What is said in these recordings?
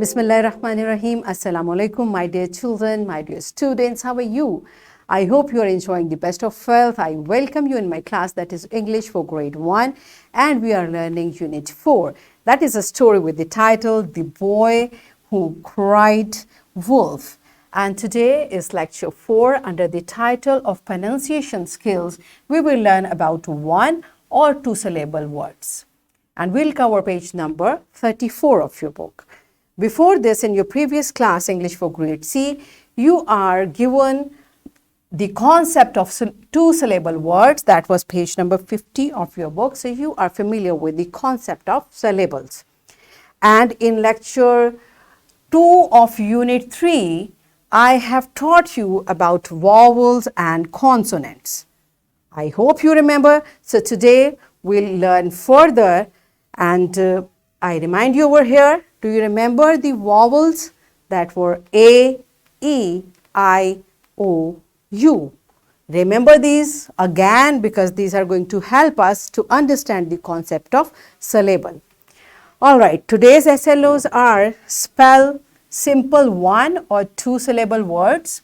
Bismillahirrahmanirrahim. Assalamu alaikum, my dear children, my dear students. How are you? I hope you are enjoying the best of health. I welcome you in my class, that is English for grade 1, and we are learning unit 4. That is a story with the title The Boy Who Cried Wolf. And today is lecture 4 under the title of pronunciation skills. We will learn about 1 or 2 syllable words. And we'll cover page number 34 of your book. Before this, in your previous class, English for grade C, you are given the concept of 2 syllable words. That was page number 50 of your book. So you are familiar with the concept of syllables. And in lecture 2 of unit 3, I have taught you about vowels and consonants. I hope you remember. So today we'll learn further, and I remind you over here, do you remember the vowels that were A, E, I, O, U? Remember these again because these are going to help us to understand the concept of syllable. All right, today's SLOs are spell simple 1 or 2 syllable words,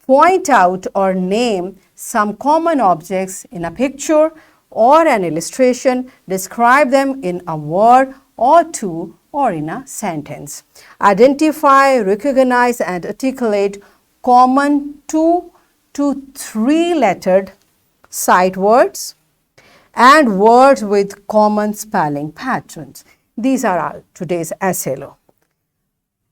point out or name some common objects in a picture or an illustration, describe them in a word or 2 or in a sentence. Identify, recognize and articulate common 2 to 3 lettered sight words and words with common spelling patterns. These are our today's SLO.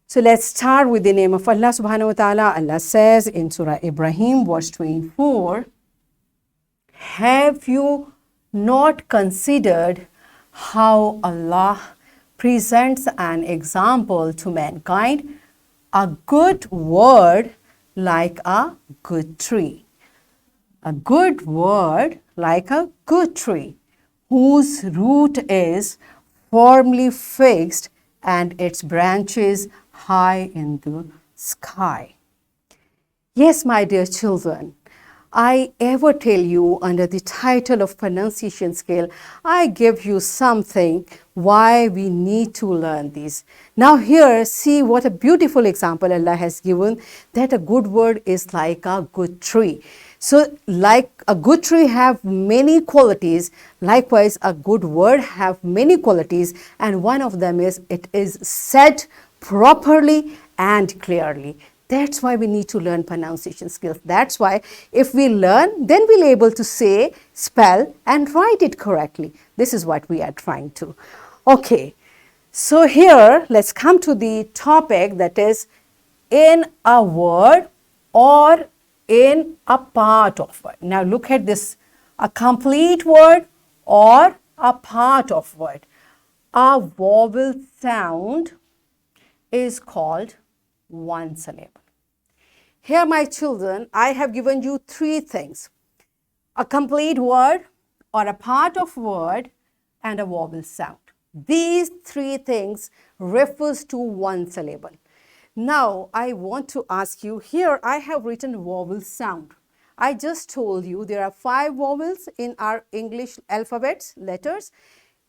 So let's start with the name of Allah subhanahu wa ta'ala. Allah says in Surah Ibrahim verse 24, have you not considered how Allah presents an example to mankind, a good word like a good tree. A good word like a good tree, whose root is firmly fixed and its branches high in the sky. Yes, my dear children, I ever tell you under the title of pronunciation skill, I give you something why we need to learn these. Now here, see what a beautiful example Allah has given, that a good word is like a good tree. So like a good tree have many qualities, likewise a good word have many qualities, and one of them is it is said properly and clearly. That's why we need to learn pronunciation skills. That's why if we learn, then we'll be able to say, spell and write it correctly. This is what we are trying to. Okay, so here let's come to the topic, that is in a word or in a part of word. Now look at this, a complete word or a part of word. A vowel sound is called one syllable. Here, my children, I have given you 3 things: a complete word or a part of word and a vowel sound. These 3 things refers to one syllable. Now, I want to ask you, here I have written vowel sound. I just told you there are 5 vowels in our English alphabets, letters,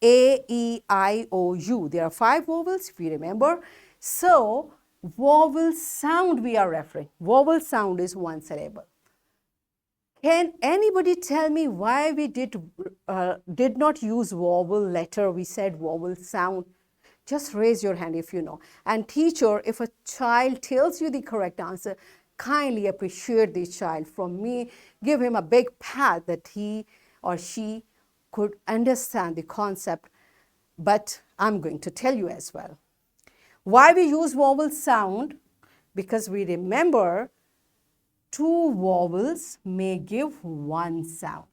A, E, I, O, U. There are 5 vowels, if you remember. So, vowel sound we are referring. Vowel sound is one syllable. Can anybody tell me why we did not use vowel letter? We said vowel sound. Just raise your hand if you know. And teacher, if a child tells you the correct answer, kindly appreciate the child from me. Give him a big pat that he or she could understand the concept. But I'm going to tell you as well. Why we use vowel sound? Because we remember 2 vowels may give 1 sound.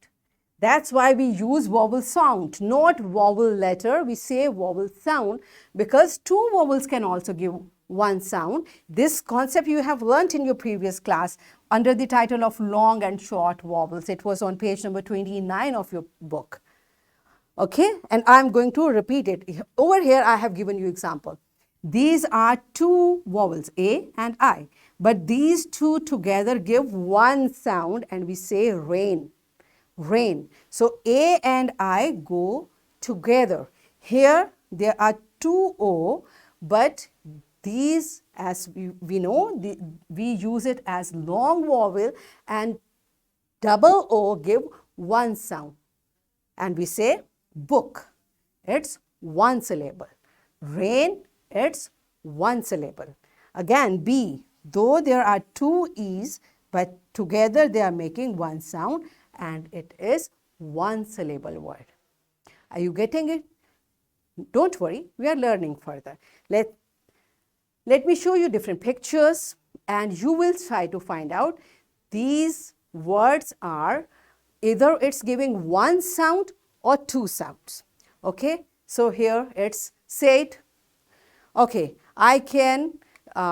That's why we use vowel sound, not vowel letter. We say vowel sound because 2 vowels can also give 1 sound. This concept you have learnt in your previous class under the title of long and short vowels. It was on page number 29 of your book. Okay, and I'm going to repeat it. Over here I have given you example. These are 2 vowels, A and I, but these 2 together give 1 sound and we say rain, rain. So A and I go together. Here there are 2 O, but these, as we know, we use it as long vowel, and double O give one sound. And we say book, it's one syllable. Rain, it's one syllable. Again, B, though there are two E's, but together they are making one sound, and it is one syllable word. Are you getting it? Don't worry, we are learning further. Let me show you different pictures, and you will try to find out these words are either it's giving one sound or two sounds. Okay, so here it's said. Okay, I can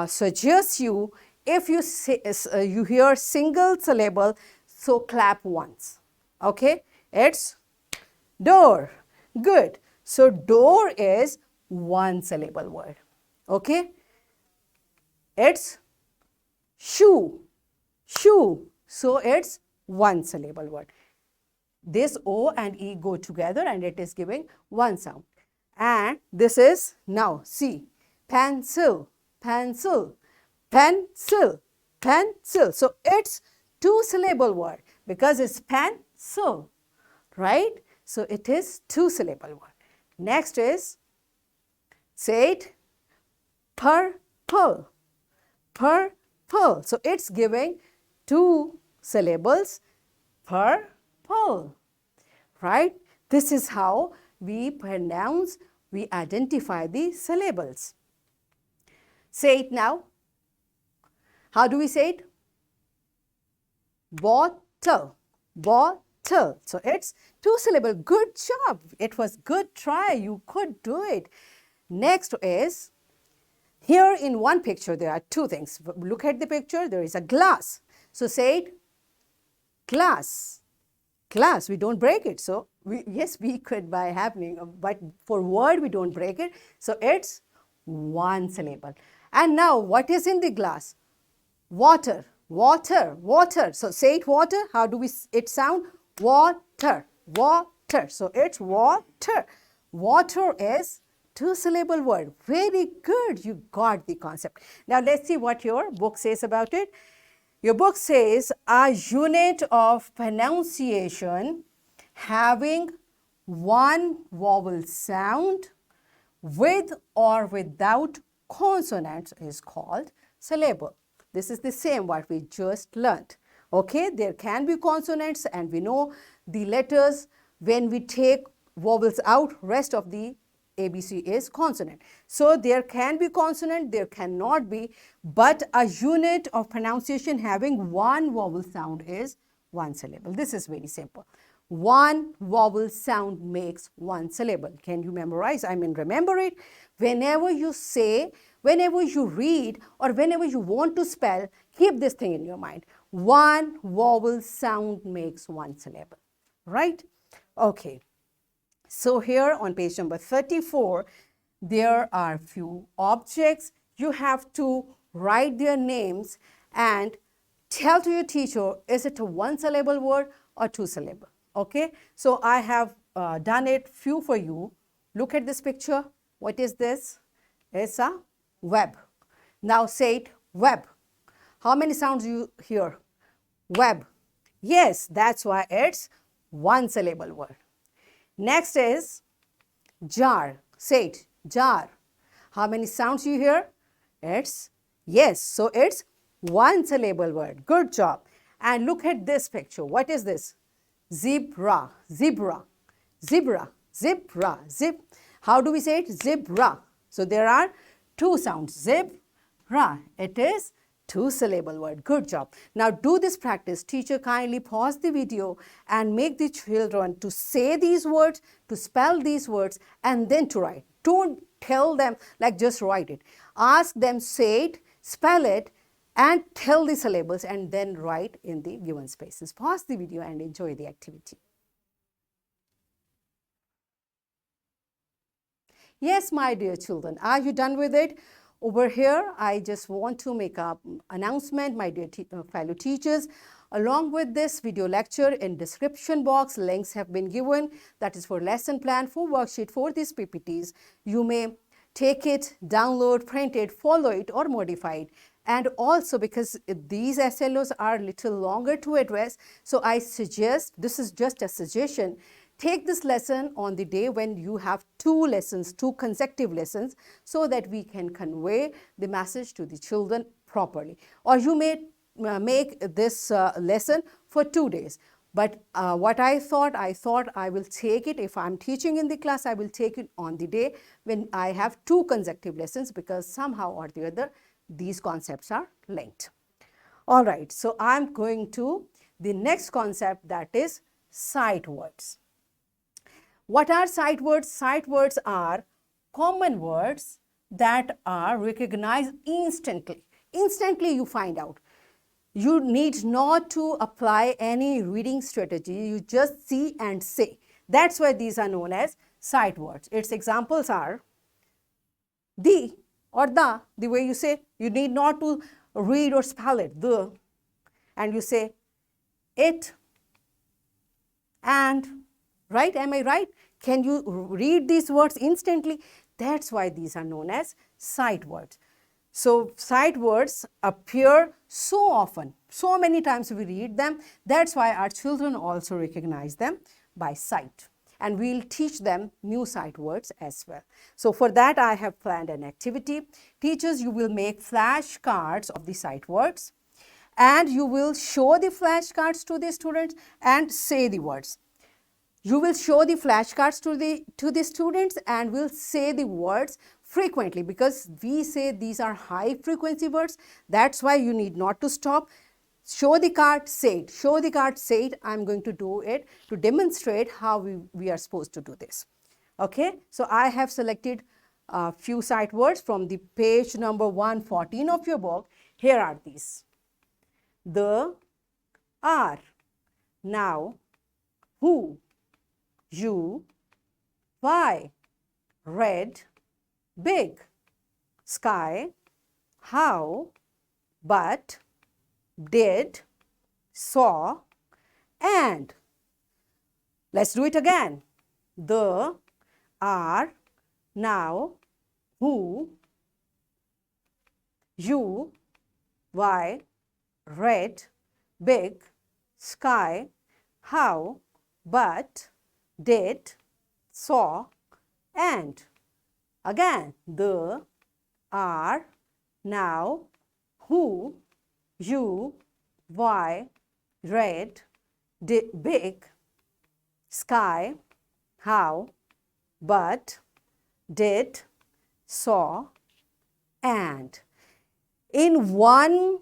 suggest you, if you say, you hear single syllable, so clap once. Okay, it's door. Good. So door is one syllable word. Okay, it's shoe. Shoe. So it's one syllable word. This O and E go together and it is giving one sound. And this is, now see, pencil, pencil, pencil, pencil. So it's two syllable word because it's pencil, right? So it is two syllable word. Next is, say it, purple, purple. So it's giving two syllables, purple, right? This is how we pronounce, we identify the syllables. Say it now. How do we say it? Bottle, bottle. So it's two syllable. Good job. It was good try. You could do it. Next is, here in one picture there are two things. Look at the picture. There is a glass. So say it, glass, glass. We don't break it. So yes, we could by happening, but for word we don't break it. So it's one syllable. And now what is in the glass? Water, water, water. So say it, water. How do it sound? Water, water. So it's water. Water is two syllable word. Very good. You got the concept. Now let's see what your book says about it. Your book says a unit of pronunciation having one vowel sound with or without consonants is called syllable. This is the same what we just learned. Okay, there can be consonants, and we know the letters, when we take vowels out, rest of the ABC is consonant. So there can be consonant, there cannot be, but a unit of pronunciation having one vowel sound is one syllable. This is very simple. One vowel sound makes one syllable. Can you memorize? I mean, remember it. Whenever you say, whenever you read, or whenever you want to spell, keep this thing in your mind. One vowel sound makes one syllable, right? Okay. So here on page number 34, there are few objects. You have to write their names and tell to your teacher, is it a one syllable word or two syllable? Okay, so I have done it few for you. Look at this picture. What is this? It's a web. Now say it, web. How many sounds you hear? Web. Yes, that's why it's one syllable word. Next is jar. Say it, jar. How many sounds you hear? It's, yes, so it's one syllable word. Good job. And look at this picture. What is this? Zebra, zebra, zebra, zebra, zip. How do we say it? Zebra. So there are two sounds. Zebra. It is two syllable word. Good job. Now do this practice. Teacher, kindly pause the video and make the children to say these words, to spell these words, and then to write. Don't tell them like just write it. Ask them, say it, spell it, and tell the syllables, and then write in the given spaces. Pause the video and enjoy the activity. Yes, my dear children, are you done with it? Over here, I just want to make an announcement, my dear fellow teachers. Along with this video lecture, in description box, links have been given. That is for lesson plan, for worksheet, for these PPTs. You may take it, download, print it, follow it, or modify it. And also because these SLOs are a little longer to address, so I suggest, this is just a suggestion, take this lesson on the day when you have two lessons, two consecutive lessons, so that we can convey the message to the children properly. Or you may make this lesson for 2 days. But what I thought I will take it, if I'm teaching in the class, I will take it on the day when I have two consecutive lessons, because somehow or the other, these concepts are linked. All right, so I'm going to the next concept, that is sight words. What are sight words? Sight words are common words that are recognized instantly. Instantly you find out. You need not to apply any reading strategy. You just see and say. That's why these are known as sight words. Its examples are the or the way you say. You need not to read or spell it, the, and you say it and, right? Am I right? Can you read these words instantly? That's why these are known as sight words. So sight words appear so often, so many times we read them. That's why our children also recognize them by sight. And we'll teach them new sight words as well. So for that, I have planned an activity. Teachers, you will make flashcards of the sight words, and you will show the flashcards to the students and say the words. You will show the flashcards to the students and will say the words frequently, because we say these are high frequency words. That's why you need not to stop. Show the card, say it. Show the card, say it. I'm going to do it to demonstrate how we are supposed to do this. Okay, so I have selected a few sight words from the page number 114 of your book. Here are these: the, are, now, who, you, why, red, big, sky, how, but, did, saw, and. Let's do it again. The, are, now, who, you, why, red, big, sky, how, but, did, saw, and. Again, the, are, now, who, you, why, red, big, sky, how, but, did, saw, and. In one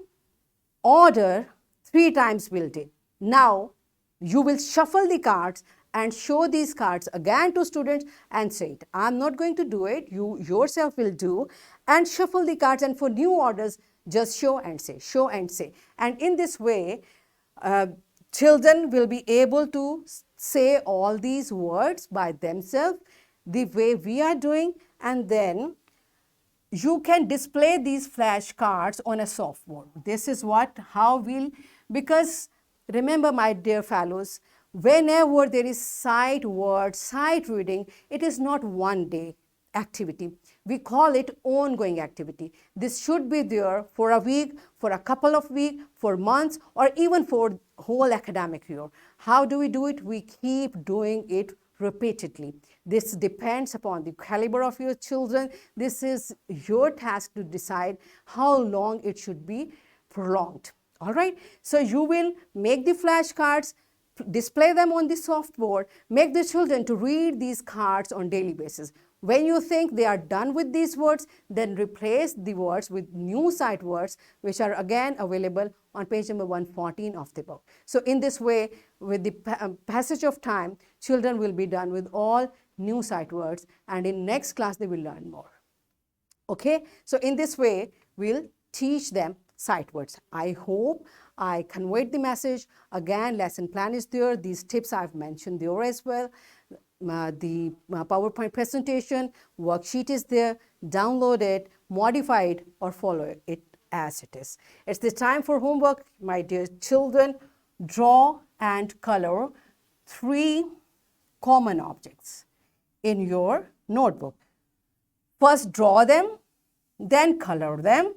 order, 3 times we'll do. Now, you will shuffle the cards and show these cards again to students and say it. I'm not going to do it. You yourself will do, and shuffle the cards, and for new orders, just show and say, show and say. And in this way, children will be able to say all these words by themselves the way we are doing, and then you can display these flashcards on a softboard. This is how we'll, because remember, my dear fellows, whenever there is sight words, sight reading, it is not one day activity. We call it ongoing activity. This should be there for a week, for a couple of weeks, for months, or even for whole academic year. How do we do it? We keep doing it repeatedly. This depends upon the caliber of your children. This is your task to decide how long it should be prolonged. All right. So you will make the flashcards, display them on the softboard, make the children to read these cards on daily basis. When you think they are done with these words, then replace the words with new sight words, which are again available on page number 114 of the book. So in this way, with the passage of time, children will be done with all new sight words, and in next class they will learn more. Okay, so in this way, we'll teach them sight words. I hope I conveyed the message. Again, lesson plan is there. These tips I've mentioned there as well. The PowerPoint presentation worksheet is there. Download it, modify it, or follow it as it is. It's the time for homework, my dear children. Draw and color 3 common objects in your notebook. First draw them, then color them,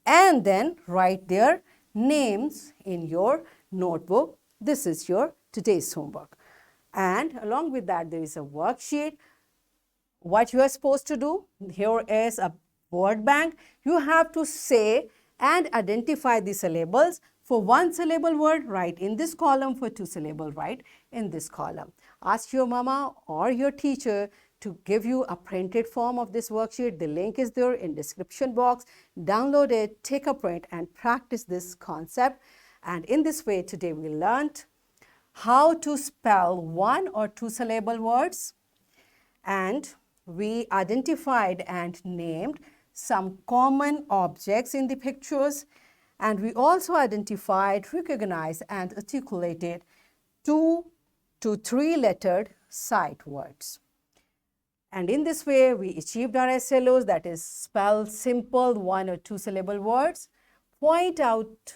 and then write their names in your notebook. This is your today's homework. And along with that, there is a worksheet. What you are supposed to do, here is a word bank. You have to say and identify the syllables. For one syllable word, write in this column. For two syllable, write in this column. Ask your mama or your teacher to give you a printed form of this worksheet. The link is there in description box. Download it, take a print and practice this concept. And in this way, today we learned how to spell one or two syllable words, and we identified and named some common objects in the pictures, and we also identified, recognized and articulated 2 to 3 lettered sight words. And in this way, we achieved our SLOs, that is spell simple one or two syllable words, point out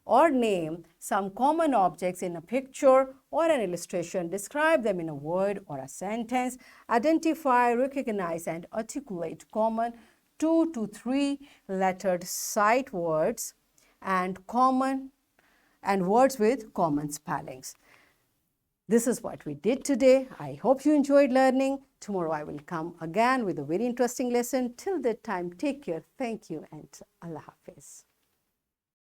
or name some common objects in a picture or an illustration, describe them in a word or a sentence, identify, recognize and articulate common 2 to 3 lettered sight words and words with common spellings. This is what we did today. I hope you enjoyed learning. Tomorrow I will come again with a very interesting lesson. Till that time, take care. Thank you and Allah Hafiz.